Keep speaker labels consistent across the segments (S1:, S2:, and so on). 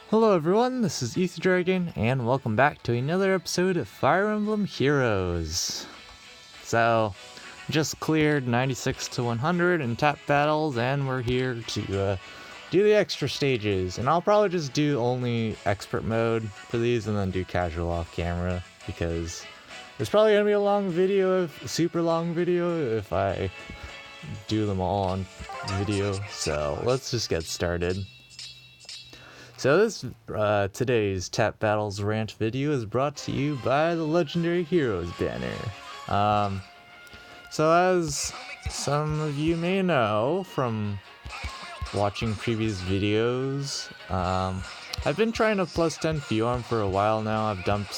S1: Hello everyone, this is Ether Dragon, and welcome back to another episode of Fire Emblem Heroes. So, just cleared 96 to 100 in tap battles, and we're here to do the extra stages. And I'll probably just do only expert mode for these, and then do casual off camera, because it's probably gonna be a long video, super long video, if I do them all on video. So let's just get started. So this today's Tap Battles rant video is brought to you by the Legendary Heroes banner. So as some of you may know from watching previous videos, I've been trying to plus 10 Fjorm for a while now. I've dumped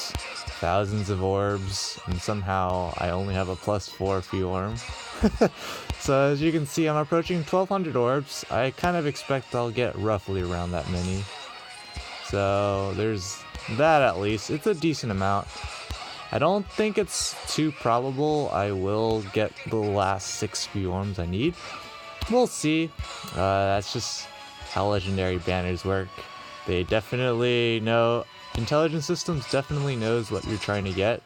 S1: thousands of orbs, and somehow I only have a plus 4 Fjorm. So as you can see, I'm approaching 1200 orbs. I kind of expect I'll get roughly around that many. So there's that at least. It's a decent amount. I don't think it's too probable I will get the last 6 Fjorms I need. We'll see. That's just how legendary banners work. They definitely know, intelligence systems definitely knows what you're trying to get,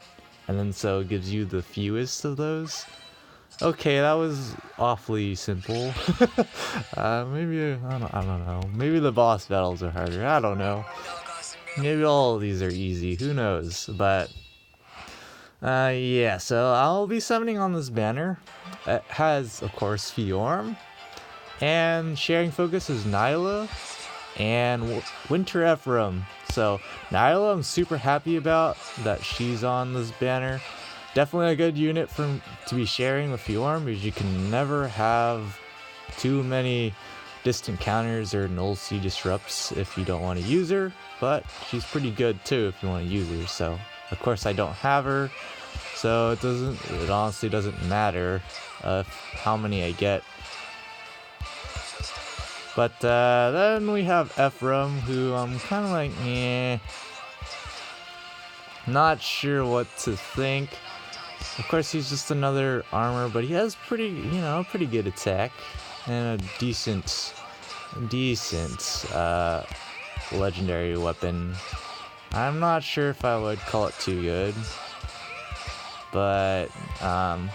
S1: and then so it gives you the fewest of those. Okay, that was awfully simple. Maybe, I don't know. Maybe the boss battles are harder. I don't know. Maybe all of these are easy. Who knows? But, yeah, so I'll be summoning on this banner. It has, of course, Fjorm. And sharing focus is Nyla. And Winter Ephraim. So, Nyla, I'm super happy about that she's on this banner. Definitely a good unit to be sharing with Fjorm, because you can never have too many distant counters or null C disrupts if you don't want to use her, but she's pretty good too if you want to use her. So of course I don't have her, so it honestly doesn't matter how many I get. But then we have Ephraim, who I'm kind of like, not sure what to think. Of course, he's just another armor, but he has pretty good attack and a decent legendary weapon. I'm not sure if I would call it too good, but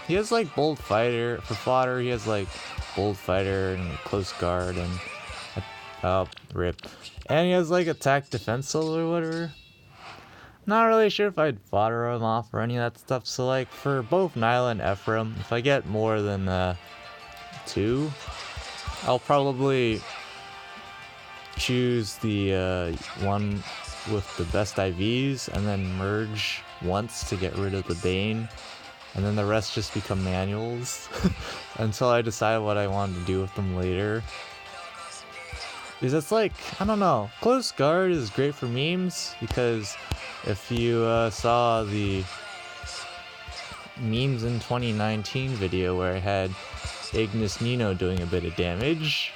S1: he has like bold fighter for fodder. He has like bold fighter and close guard and rip, and he has like attack defense or whatever. Not really sure if I'd fodder him off or any of that stuff. So like for both Nyla and Ephraim, if I get more than 2, I'll probably choose the one with the best IVs and then merge once to get rid of the Bane, and then the rest just become manuals until I decide what I want to do with them later. Because it's like, I don't know, close guard is great for memes, because if you saw the memes in 2019 video where I had Ignis Nino doing a bit of damage,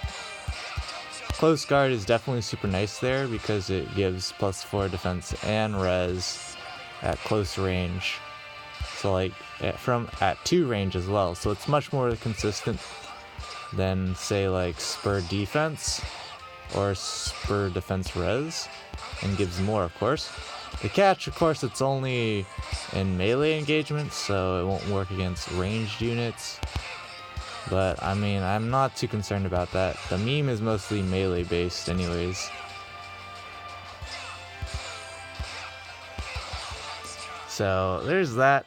S1: close guard is definitely super nice there because it gives plus 4 defense and res at close range. So like at 2 range as well. So it's much more consistent than say like spur defense or spur defense res, and gives more, of course. The catch, of course, it's only in melee engagements, so it won't work against ranged units. But, I mean, I'm not too concerned about that. The meme is mostly melee based anyways. So, there's that.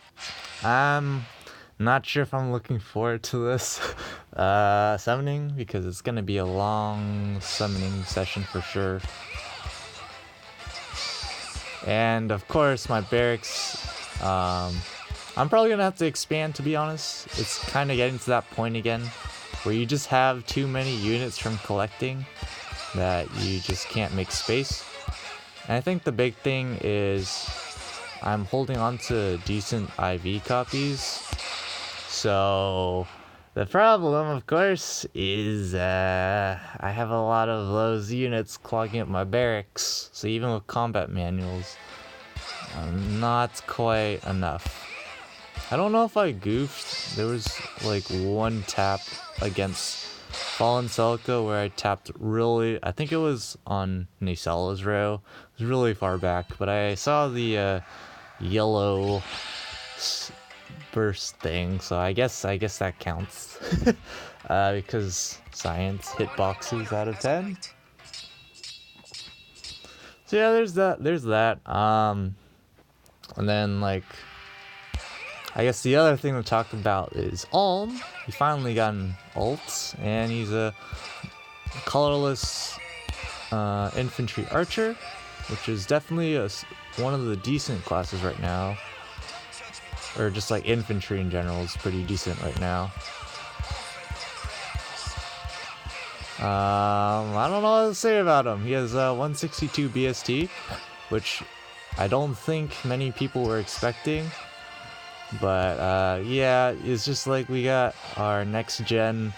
S1: I'm not sure if I'm looking forward to this summoning, because it's going to be a long summoning session for sure. And of course my barracks, I'm probably gonna have to expand, to be honest. It's kind of getting to that point again where you just have too many units from collecting that you just can't make space. And I think the big thing is I'm holding on to decent IV copies. So the problem, of course, is I have a lot of those units clogging up my barracks. So even with combat manuals, not quite enough. I don't know if I goofed. There was like one tap against Fallen Celica where I tapped really, I think it was on Nasala's row. It was really far back, but I saw the yellow burst thing, so I guess that counts. Because science hitboxes out of 10. So yeah, there's that. And then like, I guess the other thing to talk about is Ulm. He finally got an ult, and he's a colorless infantry archer, which is definitely one of the decent classes right now. Or just like infantry in general is pretty decent right now. I don't know what to say about him. He has 162 BST, which I don't think many people were expecting. But yeah, it's just like we got our next gen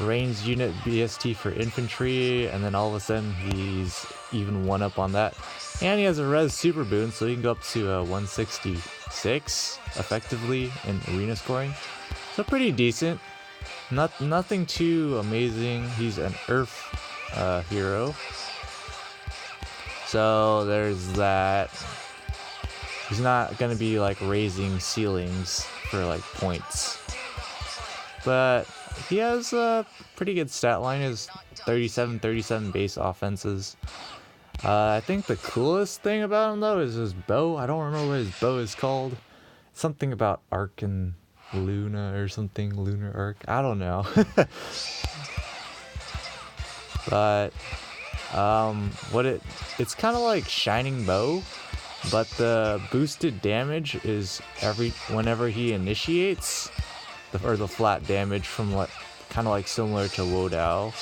S1: ranged unit BST for infantry, and then all of a sudden he's even one up on that. And he has a res super boon, so he can go up to 166 effectively in arena scoring. So pretty decent. Nothing too amazing. He's an earth hero. So there's that. He's not gonna be like raising ceilings for like points. But he has a pretty good stat line. His 37 base offenses. I think the coolest thing about him though is his bow. I don't remember what his bow is called. Something about Arc and Luna or something. Lunar Arc. I don't know. But it's kind of like Shining Bow, but the boosted damage is whenever he initiates, or the flat damage from what kind of like similar to Wodao.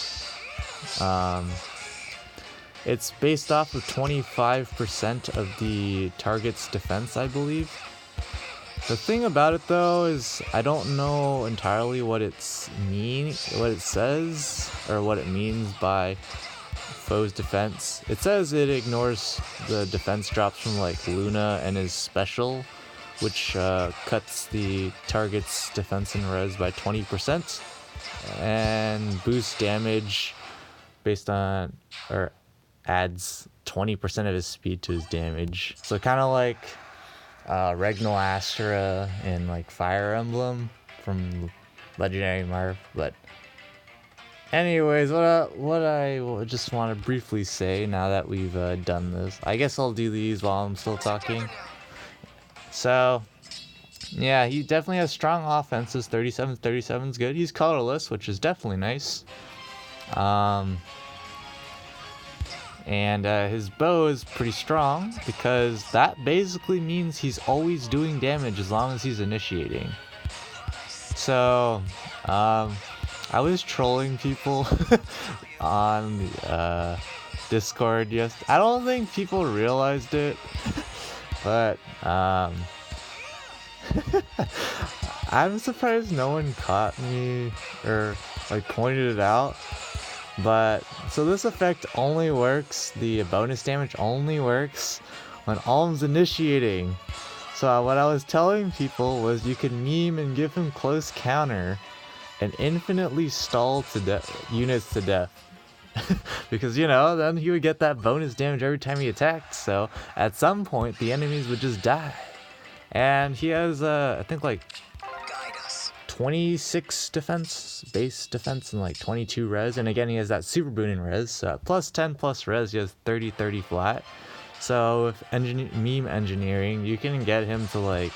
S1: It's based off of 25% of the target's defense, I believe. The thing about it though is I don't know entirely what it says, or what it means by foe's defense. It says it ignores the defense drops from like Luna and his special, which cuts the target's defense and res by 20%, and boosts damage based on, or adds 20% of his speed to his damage. So kind of like Regnal Astra and like Fire Emblem from Legendary Marv. But anyways, what I just want to briefly say now that we've done this, I guess I'll do these while I'm still talking. So yeah, he definitely has strong offenses. 37 is good. He's colorless, which is definitely nice. And his bow is pretty strong, because that basically means he's always doing damage as long as he's initiating. So I was trolling people on Discord I don't think people realized it, but I'm surprised no one caught me or like pointed it out. But so this effect only works, the bonus damage only works when Ulm's initiating. So what I was telling people was you can meme and give him close counter and infinitely stall units to death. Because, you know, then he would get that bonus damage every time he attacked. So at some point the enemies would just die. And he has I think like 26 base defense, and like 22 res, and again he has that super boon in res, so plus 10 plus res, he has 30 flat. So with meme engineering, you can get him to like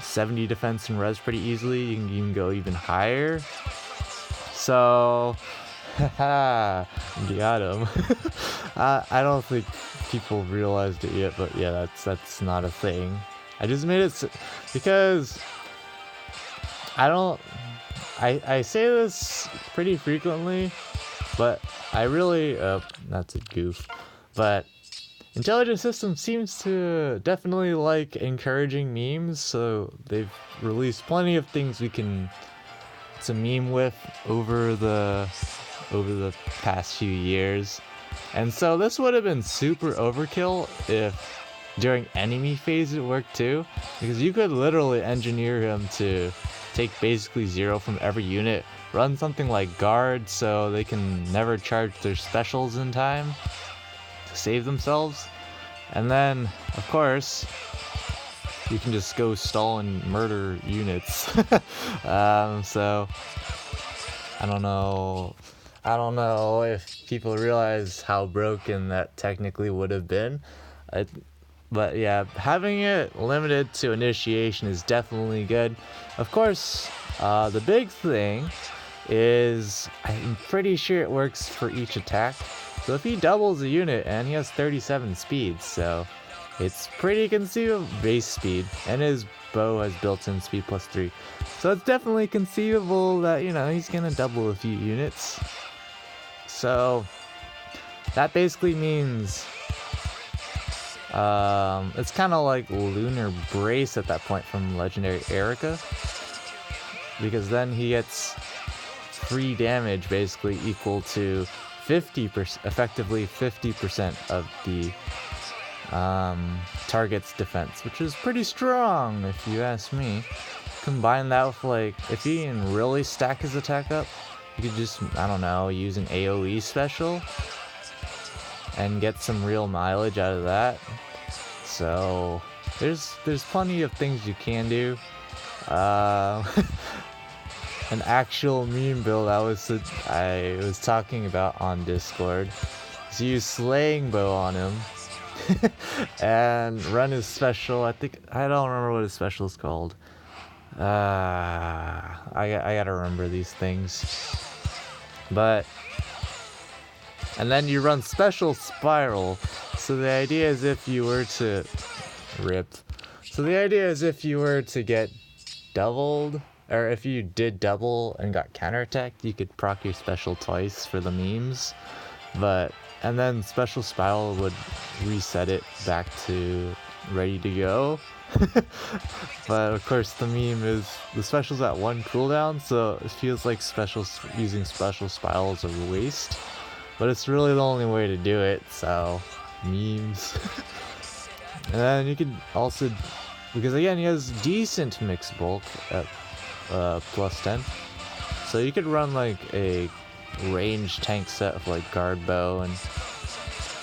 S1: 70 defense and res pretty easily. You can even go even higher. So haha, got him. I don't think people realized it yet, but yeah, that's not a thing. I just made it because I say this pretty frequently, but I really, that's a goof, but Intelligent Systems seems to definitely like encouraging memes, so they've released plenty of things we can to meme with over the past few years. And so this would have been super overkill if during enemy phase it worked too, because you could literally engineer him to take basically 0 from every unit run something like guard so they can never charge their specials in time to save themselves. And then, of course, you can just go stall and murder units. So I don't know if people realize how broken that technically would have been. But yeah, having it limited to initiation is definitely good. Of course, the big thing is I'm pretty sure it works for each attack. So if he doubles a unit, and he has 37 speed, so it's pretty conceivable base speed, and his bow has built-in speed +3. So it's definitely conceivable that, you know, he's gonna double a few units. So that basically means it's kind of like Lunar Brace at that point from Legendary Erica, because then he gets free damage basically equal to 50%, effectively 50% of the target's defense, which is pretty strong if you ask me. Combine that with, like, if he can really stack his attack up, you could just, I don't know, use an AoE special and get some real mileage out of that. So there's plenty of things you can do. An actual meme build I was talking about on Discord is use Slaying Bow on him and run his special. I don't remember what his special is called. I gotta remember these things. And then you run Special Spiral. So the idea is if you were to get doubled, or if you did double and got counterattacked, you could proc your special twice for the memes. And then Special Spiral would reset it back to ready to go. But of course the meme is the special's at 1 cooldown, so it feels like using Special Spiral is a waste. But it's really the only way to do it, so memes. And then you could also, because again he has decent mixed bulk at +10, so you could run like a ranged tank set of like guard bow and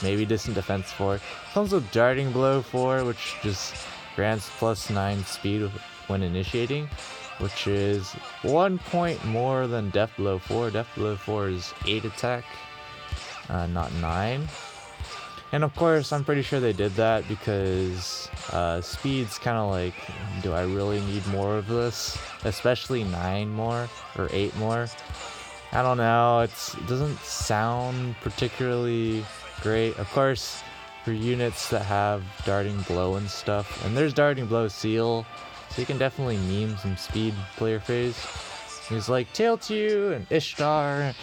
S1: maybe distant defense 4. Comes with darting blow 4, which just grants +9 speed when initiating, which is 1 point more than death blow 4. Death blow 4 is 8 attack, not 9. And of course, I'm pretty sure they did that because speed's kind of like, do I really need more of this? Especially 9 more or 8 more. I don't know, it doesn't sound particularly great. Of course, for units that have darting blow and stuff, and there's darting blow seal, so you can definitely meme some speed player phase. He's like Tailtew and Ishtar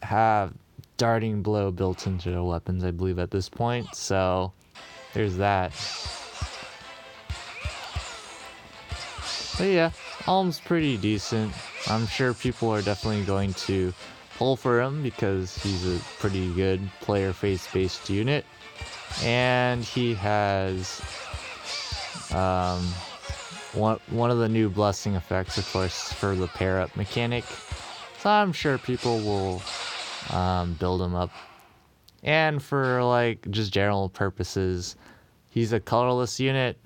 S1: have darting blow built into their weapons, I believe, at this point, so there's that. But yeah, Alm's pretty decent. I'm sure people are definitely going to pull for him because he's a pretty good player face based unit, and he has one of the new blessing effects, of course, for the pair up mechanic, so I'm sure people will build him up. And for like just general purposes, he's a colorless unit,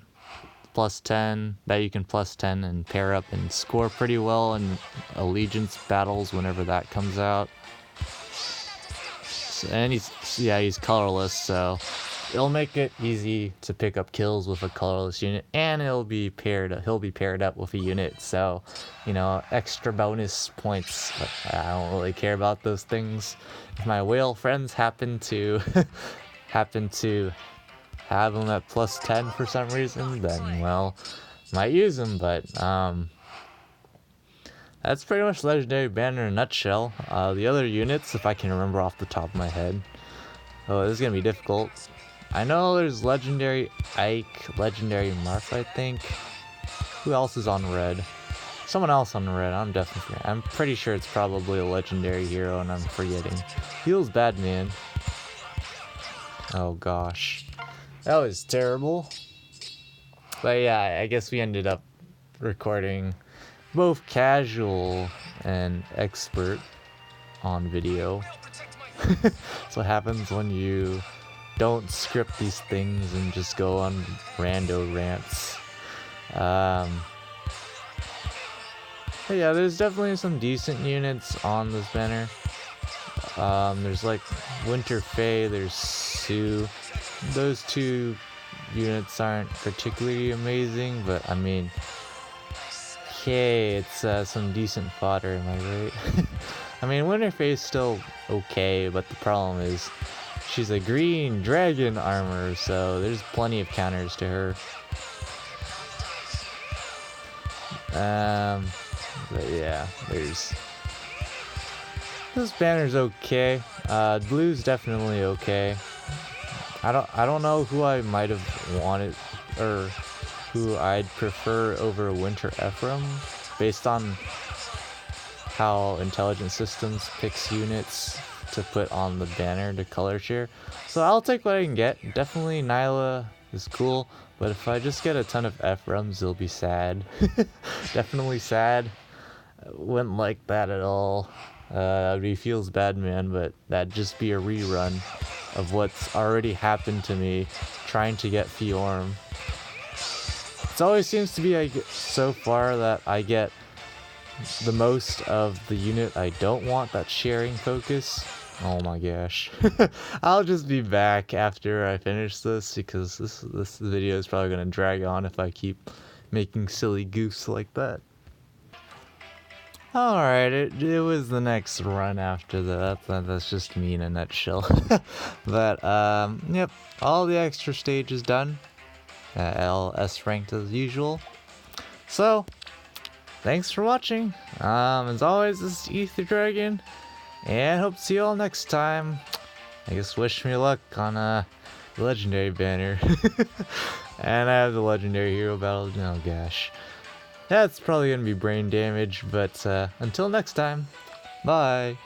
S1: +10, that you can +10 and pair up and score pretty well in allegiance battles whenever that comes out. And he's colorless, so it'll make it easy to pick up kills with a colorless unit, and he'll be paired up with a unit, so, you know, extra bonus points. But I don't really care about those things. If my whale friends happen to have him at +10 for some reason, then, well, might use him. But that's pretty much Legendary Banner in a nutshell. The other units, if I can remember off the top of my head. Oh, this is gonna be difficult. I know there's Legendary Ike, Legendary Marth, I think. Who else is on red? Someone else on red, I'm pretty sure it's probably a legendary hero and I'm forgetting. Feels bad, man. Oh gosh. That was terrible. But yeah, I guess we ended up recording both casual an expert on video. That's what happens when you don't script these things and just go on rando rants. But yeah, there's definitely some decent units on this banner. There's like Winter Fae, there's Sue. Those two units aren't particularly amazing, but I mean, okay, it's some decent fodder, am I right? I mean, Winter Fae is still okay, but the problem is she's a green dragon armor, so there's plenty of counters to her. But yeah, there's this banner's okay. Blue's definitely okay. I don't know who I might have wanted or who I'd prefer over Winter Ephraim based on how Intelligent Systems picks units to put on the banner to color share. So I'll take what I can get. Definitely Nyla is cool, but if I just get a ton of Ephraims, it'll be sad. Definitely sad. Wouldn't like that at all. That would be Feels Bad Man, but that'd just be a rerun of what's already happened to me trying to get Fjorm. It always seems to be like, so far that I get the most of the unit I don't want, that sharing focus. Oh my gosh. I'll just be back after I finish this because this video is probably going to drag on if I keep making silly goofs like that. Alright, it was the next run after that. That's just me in a nutshell. But, yep, all the extra stages done. LS ranked as usual. So, thanks for watching. As always, this is Ether Dragon, and hope to see you all next time. I guess wish me luck on the legendary banner. And I have the legendary hero battle. Oh gosh. That's probably gonna be brain damage, but until next time, bye.